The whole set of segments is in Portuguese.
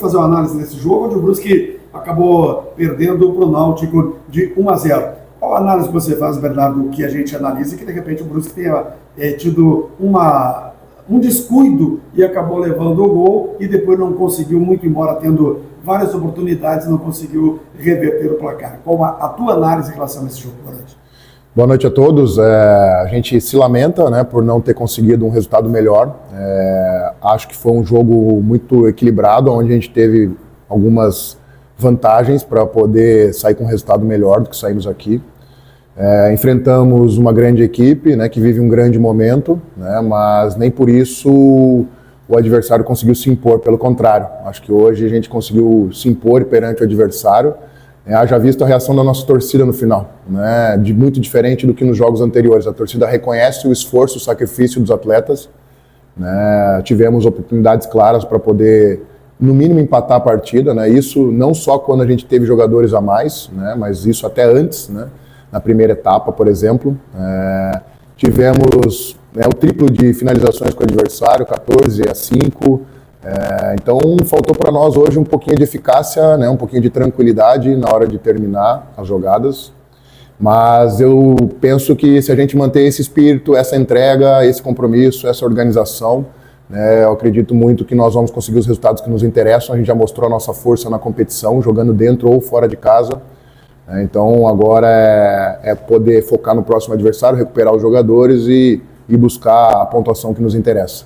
fazer uma análise desse jogo, onde o Brusque acabou perdendo para o Náutico de 1-0. Qual a análise que você faz, Bernardo, que a gente analisa que de repente o Brusque tenha tido um descuido e acabou levando o gol e depois não conseguiu, muito embora tendo várias oportunidades, não conseguiu reverter o placar? Qual a tua análise em relação a esse jogo? Boa noite. Boa noite a todos. A gente se lamenta, né, por não ter conseguido um resultado melhor. Acho que foi um jogo muito equilibrado, onde a gente teve algumas vantagens para poder sair com um resultado melhor do que saímos aqui. Enfrentamos uma grande equipe, né, que vive um grande momento, né, mas nem por isso o adversário conseguiu se impor, pelo contrário. Acho que hoje a gente conseguiu se impor perante o adversário. Haja visto a reação da nossa torcida no final, né, muito diferente do que nos jogos anteriores. A torcida reconhece o esforço, o sacrifício dos atletas, né, tivemos oportunidades claras para poder, no mínimo, empatar a partida, né, isso não só quando a gente teve jogadores a mais, né, mas isso até antes, né, na primeira etapa, por exemplo. Tivemos o triplo de finalizações com o adversário, 14-5. Então faltou para nós hoje um pouquinho de eficácia, né, um pouquinho de tranquilidade na hora de terminar as jogadas, mas eu penso que se a gente manter esse espírito, essa entrega, esse compromisso, essa organização, né, eu acredito muito que nós vamos conseguir os resultados que nos interessam. A gente já mostrou a nossa força na competição, jogando dentro ou fora de casa, então agora é poder focar no próximo adversário, recuperar os jogadores e buscar a pontuação que nos interessa.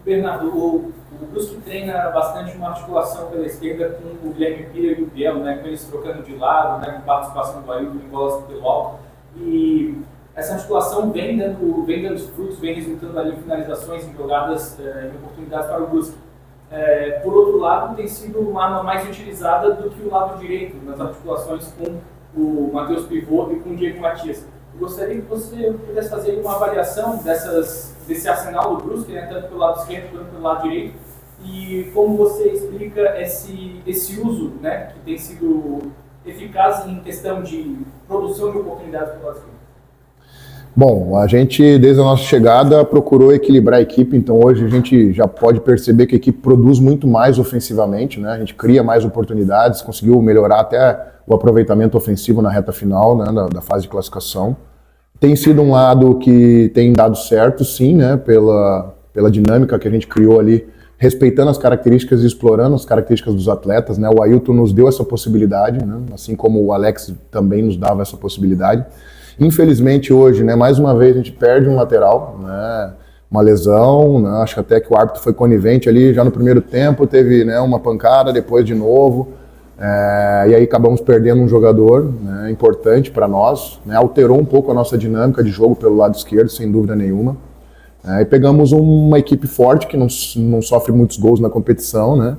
Bernardo, o Brusque treina bastante uma articulação pela esquerda com o Guilherme Pira e o Biel, né, com eles trocando de lado, né, com participação do Ailton em bolas pelo alto. E essa articulação vem dando frutos, vem resultando ali em finalizações, em jogadas, em oportunidades para o Brusque. Por outro lado, tem sido uma arma mais utilizada do que o lado direito, nas articulações com o Matheus Pivô e com o Diego Matias. Eu gostaria que você pudesse fazer uma avaliação desse arsenal do Brusque, né, tanto pelo lado esquerdo quanto pelo lado direito, e como você explica esse uso, né, que tem sido eficaz em questão de produção de oportunidades pelo lado esquerdo. Bom, a gente, desde a nossa chegada, procurou equilibrar a equipe, então hoje a gente já pode perceber que a equipe produz muito mais ofensivamente, né? A gente cria mais oportunidades, conseguiu melhorar até o aproveitamento ofensivo na reta final, né, da fase de classificação. Tem sido um lado que tem dado certo, sim, né, pela dinâmica que a gente criou ali, respeitando as características e explorando as características dos atletas, né? O Ailton nos deu essa possibilidade, né? Assim como o Alex também nos dava essa possibilidade. Infelizmente hoje, né, mais uma vez a gente perde um lateral, né, uma lesão, né, acho que até que o árbitro foi conivente ali já no primeiro tempo, teve, né, uma pancada, depois de novo, e aí acabamos perdendo um jogador, né, importante para nós, né, alterou um pouco a nossa dinâmica de jogo pelo lado esquerdo, sem dúvida nenhuma. E pegamos uma equipe forte que não sofre muitos gols na competição, né,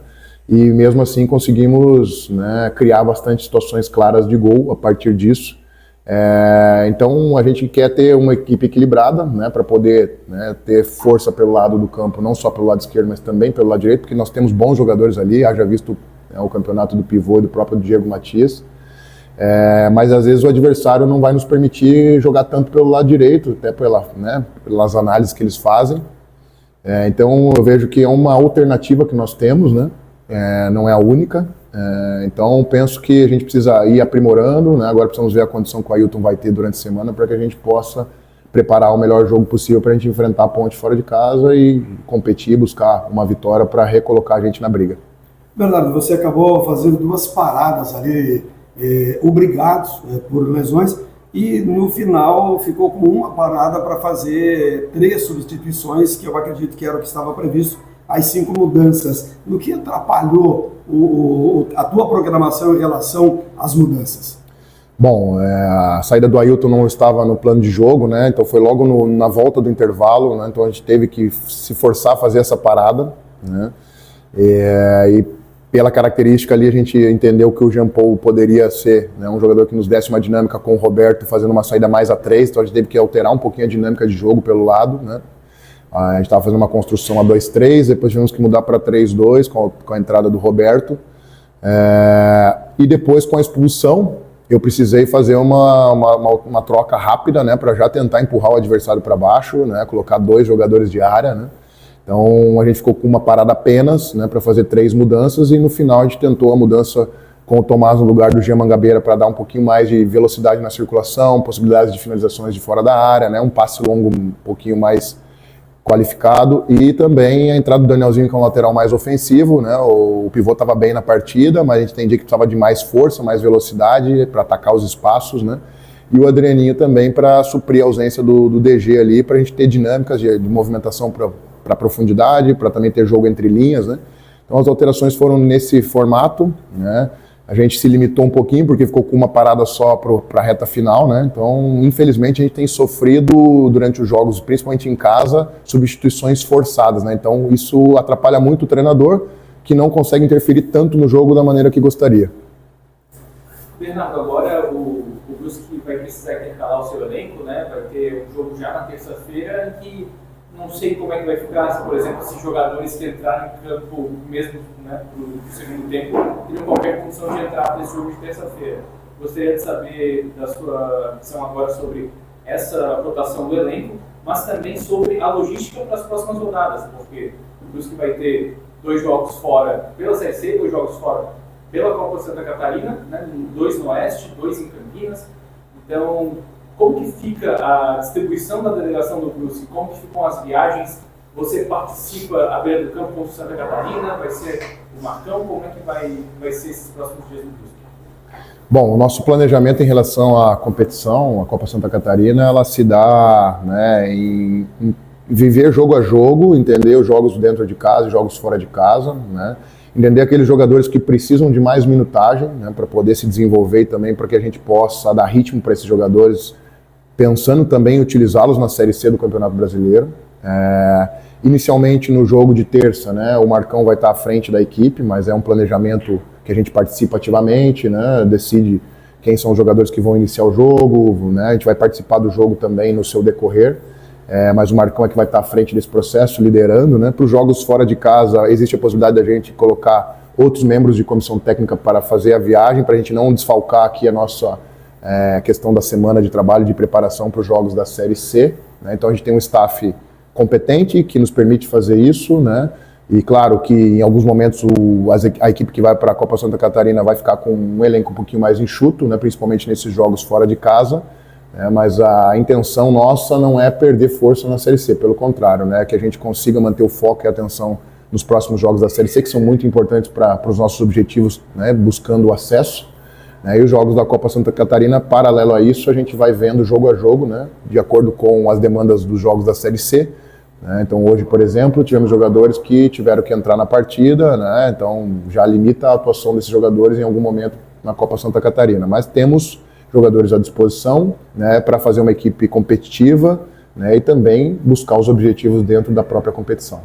e mesmo assim conseguimos, né, criar bastante situações claras de gol a partir disso. Então a gente quer ter uma equipe equilibrada, né, para poder, né, ter força pelo lado do campo, não só pelo lado esquerdo, mas também pelo lado direito, porque nós temos bons jogadores ali, haja visto, né, o campeonato do Pivô e do próprio Diego Matias, mas às vezes o adversário não vai nos permitir jogar tanto pelo lado direito, até pelas análises que eles fazem. Então eu vejo que é uma alternativa que nós temos, né, não é a única. Então penso que a gente precisa ir aprimorando, né? Agora precisamos ver a condição que o Ailton vai ter durante a semana para que a gente possa preparar o melhor jogo possível para a gente enfrentar a Ponte fora de casa e competir, buscar uma vitória para recolocar a gente na briga. Bernardo, você acabou fazendo 2 paradas ali, obrigados por lesões, e no final ficou com uma parada para fazer 3 substituições, que eu acredito que era o que estava previsto, as 5 mudanças. No que atrapalhou a tua programação em relação às mudanças? Bom, a saída do Ailton não estava no plano de jogo, né? Então foi logo na volta do intervalo, né? Então a gente teve que se forçar a fazer essa parada, né? E pela característica ali a gente entendeu que o Jean Paul poderia ser, né, um jogador que nos desse uma dinâmica com o Roberto fazendo uma saída mais a 3, então a gente teve que alterar um pouquinho a dinâmica de jogo pelo lado, né? A gente estava fazendo uma construção a 2-3, depois tivemos que mudar para 3-2 com a entrada do Roberto. E depois, com a expulsão, eu precisei fazer uma troca rápida, né, para já tentar empurrar o adversário para baixo, né, colocar 2 jogadores de área, né. Então a gente ficou com uma parada apenas, né, para fazer 3 mudanças, e no final a gente tentou a mudança com o Tomás no lugar do Jean Mangabeira para dar um pouquinho mais de velocidade na circulação, possibilidades de finalizações de fora da área, né, um passe longo um pouquinho mais qualificado, e também a entrada do Danielzinho, que é um lateral mais ofensivo, né, o pivô estava bem na partida, mas a gente entendia que precisava de mais força, mais velocidade para atacar os espaços, né, e o Adrianinho também para suprir a ausência do DG ali, para a gente ter dinâmicas de movimentação para profundidade, para também ter jogo entre linhas, né. Então as alterações foram nesse formato, né. A gente se limitou um pouquinho porque ficou com uma parada só para a reta final, né? Então, infelizmente, a gente tem sofrido durante os jogos, principalmente em casa, substituições forçadas, né? Então, isso atrapalha muito o treinador, que não consegue interferir tanto no jogo da maneira que gostaria. Bernardo, agora o Brusque vai precisar intercalar o seu elenco, né? Vai ter um jogo já na terça-feira que não sei como é que vai ficar, por exemplo, se jogadores que entraram em campo mesmo, né, pro segundo tempo, teriam qualquer condição de entrar para esse jogo de terça-feira. Gostaria de saber da sua visão agora sobre essa rotação do elenco, mas também sobre a logística para as próximas rodadas, porque o Brusque vai ter 2 jogos fora pela Série C, 2 jogos fora pela Copa Santa Catarina, né, 2 no Oeste, 2 em Campinas. Então, como que fica a distribuição da delegação do Brusque? Como que ficam as viagens? Você participa à beira do campo com Santa Catarina? Vai ser o Marcão? Como é que vai ser esses próximos dias do Brusque? Bom, o nosso planejamento em relação à competição, a Copa Santa Catarina, ela se dá, né, em viver jogo a jogo, entender os jogos dentro de casa e jogos fora de casa, né? Entender aqueles jogadores que precisam de mais minutagem, né, para poder se desenvolver, e também para que a gente possa dar ritmo para esses jogadores, pensando também em utilizá-los na Série C do Campeonato Brasileiro. Inicialmente no jogo de terça, né, o Marcão vai estar à frente da equipe, mas é um planejamento que a gente participa ativamente, né, decide quem são os jogadores que vão iniciar o jogo, né, a gente vai participar do jogo também no seu decorrer, mas o Marcão é que vai estar à frente desse processo, liderando, né. Para os jogos fora de casa, existe a possibilidade da gente colocar outros membros de comissão técnica para fazer a viagem, para a gente não desfalcar aqui a nossa questão da semana de trabalho de preparação para os jogos da Série C, né? Então a gente tem um staff competente que nos permite fazer isso, né? E claro que em alguns momentos a equipe que vai para a Copa Santa Catarina vai ficar com um elenco um pouquinho mais enxuto, né? Principalmente nesses jogos fora de casa, mas a intenção nossa não é perder força na Série C, pelo contrário, né? Que a gente consiga manter o foco e a atenção nos próximos jogos da Série C, que são muito importantes para os nossos objetivos, né? Buscando o acesso. E os jogos da Copa Santa Catarina, paralelo a isso, a gente vai vendo jogo a jogo, né, de acordo com as demandas dos jogos da Série C. Né? Então hoje, por exemplo, tivemos jogadores que tiveram que entrar na partida, né, então já limita a atuação desses jogadores em algum momento na Copa Santa Catarina. Mas temos jogadores à disposição, né, para fazer uma equipe competitiva, né, e também buscar os objetivos dentro da própria competição.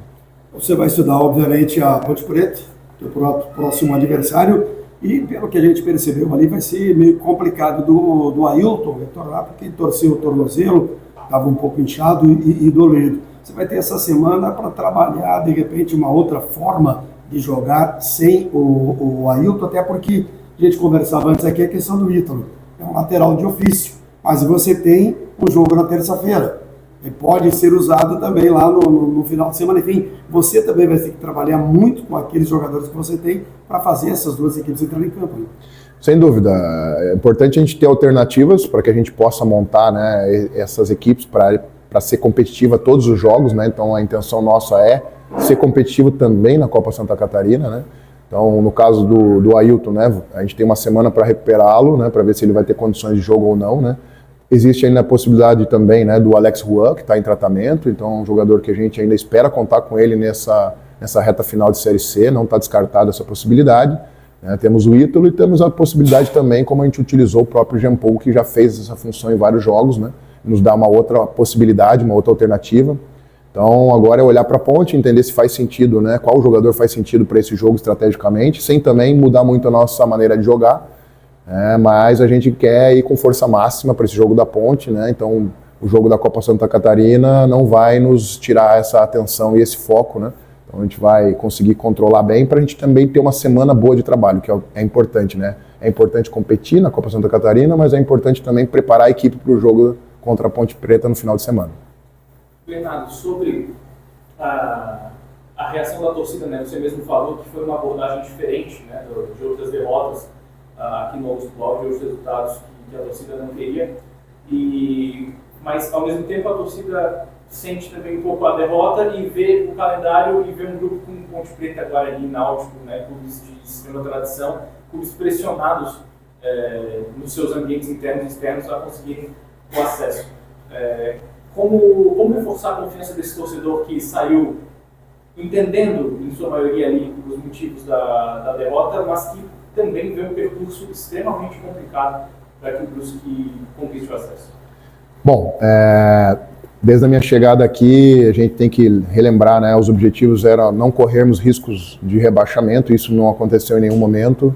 Você vai estudar, obviamente, a Ponte Preta, que é o próximo adversário. E pelo que a gente percebeu ali, vai ser meio complicado do Ailton retornar, porque ele torceu o tornozelo, estava um pouco inchado e dolorido. Você vai ter essa semana para trabalhar, de repente, uma outra forma de jogar sem o Ailton, até porque a gente conversava antes aqui a questão do Ítalo. É um lateral de ofício, mas você tem um jogo na terça-feira. E pode ser usado também lá no final de semana. Enfim, você também vai ter que trabalhar muito com aqueles jogadores que você tem para fazer essas duas equipes entrarem em campo. Sem dúvida. É importante a gente ter alternativas para que a gente possa montar, né, essas equipes para ser competitiva todos os jogos. Né? Então a intenção nossa é ser competitivo também na Copa Santa Catarina. Né? Então no caso do Ailton, né, a gente tem uma semana para recuperá-lo, né, para ver se ele vai ter condições de jogo ou não. Né? Existe ainda a possibilidade também, né, do Alex Juan, que está em tratamento, então é um jogador que a gente ainda espera contar com ele nessa reta final de Série C, não está descartada essa possibilidade. Né? Temos o Ítalo e temos a possibilidade também, como a gente utilizou o próprio Jean Paul, que já fez essa função em vários jogos, né? Nos dá uma outra possibilidade, uma outra alternativa. Então agora é olhar para a Ponte, entender se faz sentido, né, qual jogador faz sentido para esse jogo estrategicamente, sem também mudar muito a nossa maneira de jogar. Mas a gente quer ir com força máxima para esse jogo da Ponte, né? Então o jogo da Copa Santa Catarina não vai nos tirar essa atenção e esse foco, né? Então a gente vai conseguir controlar bem para a gente também ter uma semana boa de trabalho, que é importante, né? É importante competir na Copa Santa Catarina, mas é importante também preparar a equipe para o jogo contra a Ponte Preta no final de semana. Bernardo, sobre a reação da torcida, né? Você mesmo falou que foi uma abordagem diferente, né, de outras derrotas aqui no Augusto, de outros resultados que a torcida não queria. Mas, ao mesmo tempo, a torcida sente também um pouco a derrota e vê o calendário e vê um grupo como Ponte Preta, Guarani, Náutico, né, clubes de extrema tradição, clubes pressionados nos seus ambientes internos e externos a conseguirem o acesso. Como reforçar a confiança desse torcedor que saiu entendendo, em sua maioria, ali, os motivos da derrota, mas que também vê um percurso extremamente complicado para que o Brusque conquiste o acesso? Bom, desde a minha chegada aqui, a gente tem que relembrar, né, os objetivos eram não corrermos riscos de rebaixamento, isso não aconteceu em nenhum momento.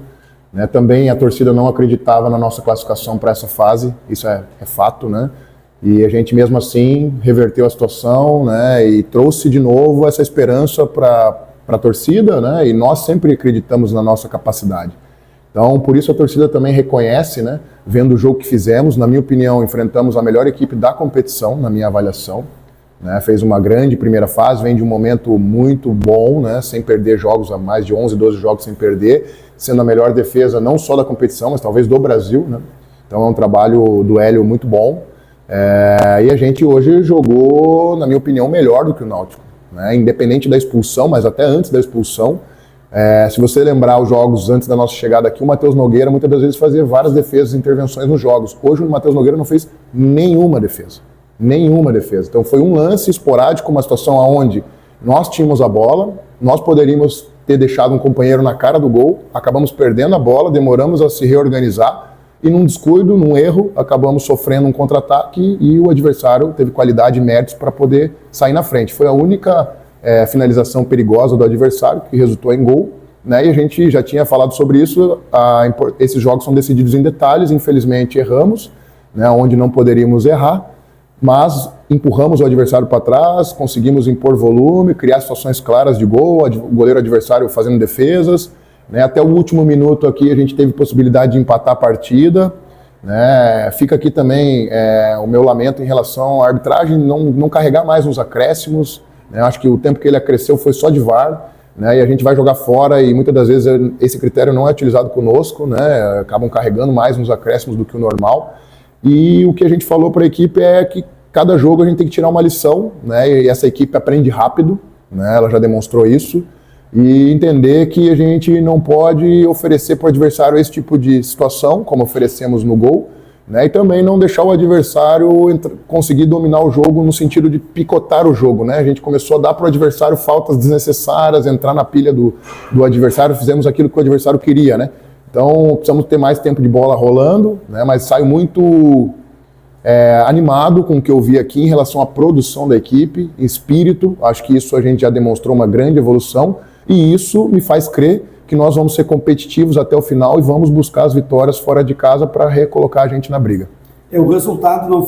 Né, também a torcida não acreditava na nossa classificação para essa fase, isso é fato, né? E a gente mesmo assim reverteu a situação, né, e trouxe de novo essa esperança para a torcida, né, e nós sempre acreditamos na nossa capacidade. Então, por isso a torcida também reconhece, né, vendo o jogo que fizemos, na minha opinião, enfrentamos a melhor equipe da competição, na minha avaliação. Né, fez uma grande primeira fase, vem de um momento muito bom, né, sem perder jogos, há mais de 11, 12 jogos sem perder, sendo a melhor defesa não só da competição, mas talvez do Brasil. Né. Então é um trabalho do Hélio muito bom. E a gente hoje jogou, na minha opinião, melhor do que o Náutico, né? Independente da expulsão, mas até antes da expulsão. Se você lembrar os jogos antes da nossa chegada aqui, o Matheus Nogueira muitas das vezes fazia várias defesas e intervenções nos jogos. Hoje o Matheus Nogueira não fez nenhuma defesa. Nenhuma defesa. Então foi um lance esporádico, uma situação onde nós tínhamos a bola, nós poderíamos ter deixado um companheiro na cara do gol, acabamos perdendo a bola, demoramos a se reorganizar, e num descuido, num erro, acabamos sofrendo um contra-ataque e o adversário teve qualidade e méritos para poder sair na frente. Foi a única finalização perigosa do adversário que resultou em gol, né? E a gente já tinha falado sobre isso, esses jogos são decididos em detalhes, infelizmente erramos, né, onde não poderíamos errar, mas empurramos o adversário para trás, conseguimos impor volume, criar situações claras de gol, o goleiro adversário fazendo defesas. Né, até o último minuto aqui a gente teve possibilidade de empatar a partida. Né, fica aqui também o meu lamento em relação à arbitragem, não carregar mais nos acréscimos. Né, acho que o tempo que ele acresceu foi só de VAR, né, e a gente vai jogar fora e muitas das vezes esse critério não é utilizado conosco, né, acabam carregando mais nos acréscimos do que o normal. E o que a gente falou para a equipe é que cada jogo a gente tem que tirar uma lição, né, e essa equipe aprende rápido, né, ela já demonstrou isso. E entender que a gente não pode oferecer para o adversário esse tipo de situação, como oferecemos no gol, né? E também não deixar o adversário conseguir dominar o jogo no sentido de picotar o jogo. Né? A gente começou a dar para o adversário faltas desnecessárias, entrar na pilha do adversário, fizemos aquilo que o adversário queria. Né? Então precisamos ter mais tempo de bola rolando, né? Mas saio muito animado com o que eu vi aqui em relação à produção da equipe, espírito. Acho que isso a gente já demonstrou uma grande evolução. E isso me faz crer que nós vamos ser competitivos até o final e vamos buscar as vitórias fora de casa para recolocar a gente na briga. O resultado não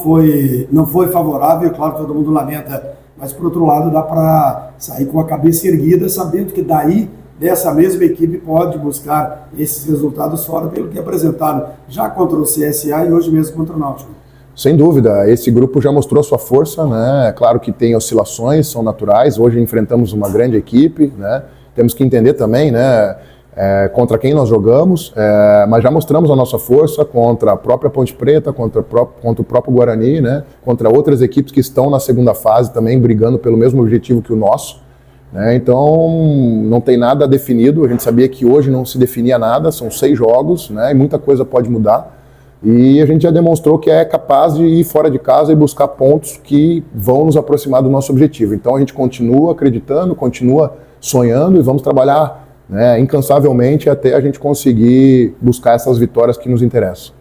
foi favorável, claro que todo mundo lamenta, mas por outro lado dá para sair com a cabeça erguida, sabendo que daí, dessa mesma equipe, pode buscar esses resultados fora pelo que apresentaram já contra o CSA e hoje mesmo contra o Náutico. Sem dúvida, esse grupo já mostrou sua força, né? Claro que tem oscilações, são naturais, hoje enfrentamos uma grande equipe, né? Temos que entender também, né, contra quem nós jogamos, mas já mostramos a nossa força contra a própria Ponte Preta, contra o próprio Guarani, né, contra outras equipes que estão na segunda fase também brigando pelo mesmo objetivo que o nosso. Né, então não tem nada definido, a gente sabia que hoje não se definia nada, são 6 jogos, né, e muita coisa pode mudar. E a gente já demonstrou que é capaz de ir fora de casa e buscar pontos que vão nos aproximar do nosso objetivo. Então a gente continua acreditando, continua sonhando e vamos trabalhar, né, incansavelmente até a gente conseguir buscar essas vitórias que nos interessam.